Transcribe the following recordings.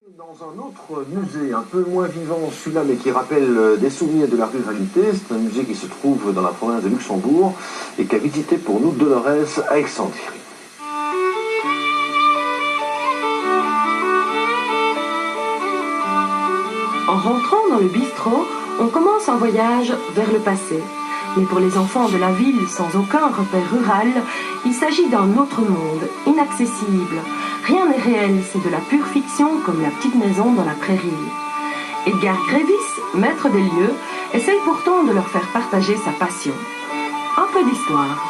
Dans un autre musée, un peu moins vivant celui-là, mais qui rappelle des souvenirs de la ruralité, c'est un musée qui se trouve dans la province de Luxembourg et qu'a visité pour nous Dolores Alexandri. En rentrant dans le bistrot, on commence un voyage vers le passé. Mais pour les enfants de la ville sans aucun repère rural, il s'agit d'un autre monde, inaccessible. Rien n'est réel, c'est de la pure fiction comme la petite maison dans la prairie. Edgar Grévis, maître des lieux, essaye pourtant de leur faire partager sa passion. Un peu d'histoire.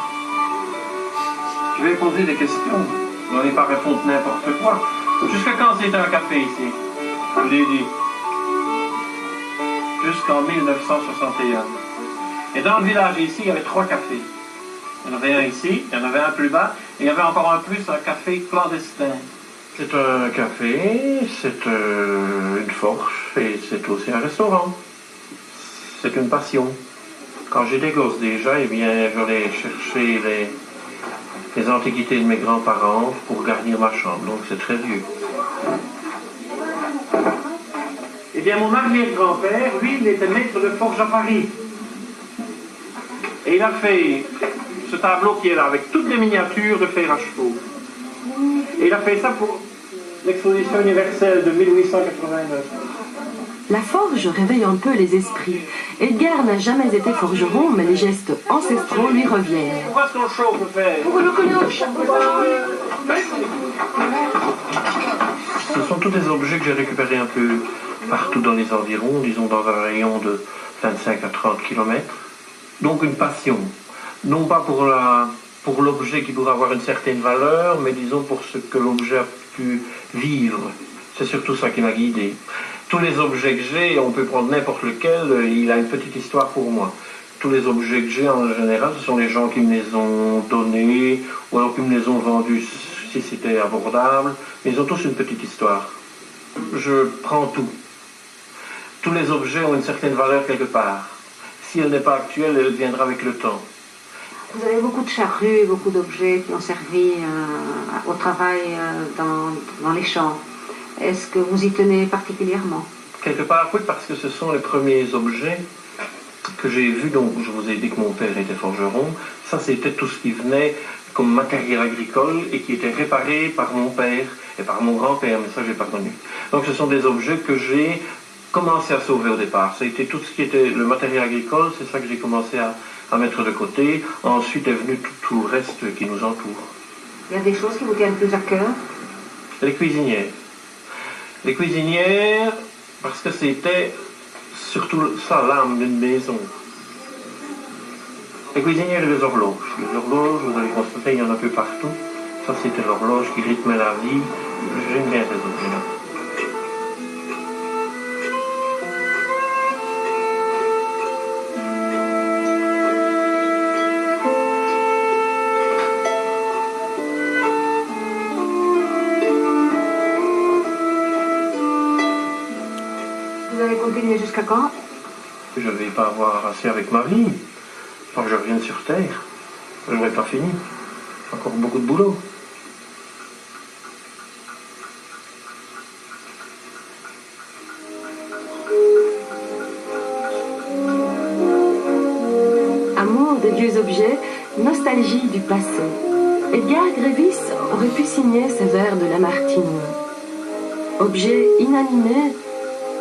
Je vais poser des questions. Vous n'allez pas répondre n'importe quoi. Jusqu'à quand c'était un café ici? Je l'ai dit. Jusqu'en 1961. Et dans le village ici, il y avait 3 cafés. Il y en avait un ici, il y en avait un plus bas, et il y avait encore un plus, un café clandestin. C'est un café, c'est une forge, et c'est aussi un restaurant. C'est une passion. Quand j'étais gosse déjà, eh bien, j'allais chercher les antiquités de mes grands-parents pour garnir ma chambre, donc c'est très vieux. Eh bien, mon arrière-grand-père, lui, il était maître de forge à Paris. Et il a fait ce tableau qui est là, avec toutes les miniatures de fer à chevaux. Et il a fait ça pour l'exposition universelle de 1889. La forge réveille un peu les esprits. Edgar n'a jamais été forgeron, mais les gestes ancestraux lui reviennent. Pourquoi est-ce qu'on chauffe le fer? Ce sont tous des objets que j'ai récupérés un peu partout dans les environs, disons dans un rayon de 25 à 30 km. Donc une passion, non pas pour l'objet qui pourrait avoir une certaine valeur, mais disons pour ce que l'objet a pu vivre. C'est surtout ça qui m'a guidé. Tous les objets que j'ai, on peut prendre n'importe lequel, il a une petite histoire pour moi. Tous les objets que j'ai en général, ce sont les gens qui me les ont donnés, ou alors qui me les ont vendus si c'était abordable, mais ils ont tous une petite histoire. Je prends tout. Tous les objets ont une certaine valeur quelque part. Si elle n'est pas actuelle, elle viendra avec le temps. Vous avez beaucoup de charrues, beaucoup d'objets qui ont servi au travail dans les champs. Est-ce que vous y tenez particulièrement? Quelque part, oui, parce que ce sont les premiers objets que j'ai vus. Donc, je vous ai dit que mon père était forgeron. Ça, c'était tout ce qui venait comme matériel agricole et qui était réparé par mon père et par mon grand-père, mais ça, je n'ai pas connu. Donc, ce sont des objets que j'ai commencé à sauver au départ. Ça a été tout ce qui était le matériel agricole, c'est ça que j'ai commencé à mettre de côté. Ensuite est venu tout le reste qui nous entoure. Il y a des choses qui vous tiennent plus à cœur? Les cuisinières. Les cuisinières, parce que c'était surtout ça l'âme d'une maison. Les cuisinières et les horloges. Les horloges, vous allez constater, il y en a un peu partout. Ça, c'était l'horloge qui rythmait la vie. J'aime bien ces objets-là. Vous allez continuer jusqu'à quand? Je ne vais pas avoir assez avec ma vie. Tant que je revienne sur Terre, je n'aurai pas fini. Encore beaucoup de boulot. Amour des vieux objets, nostalgie du passé. Edgar Grévis aurait pu signer ces vers de Lamartine. Objet inanimé,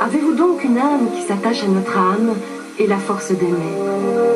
avez-vous donc une âme qui s'attache à notre âme et la force d'aimer?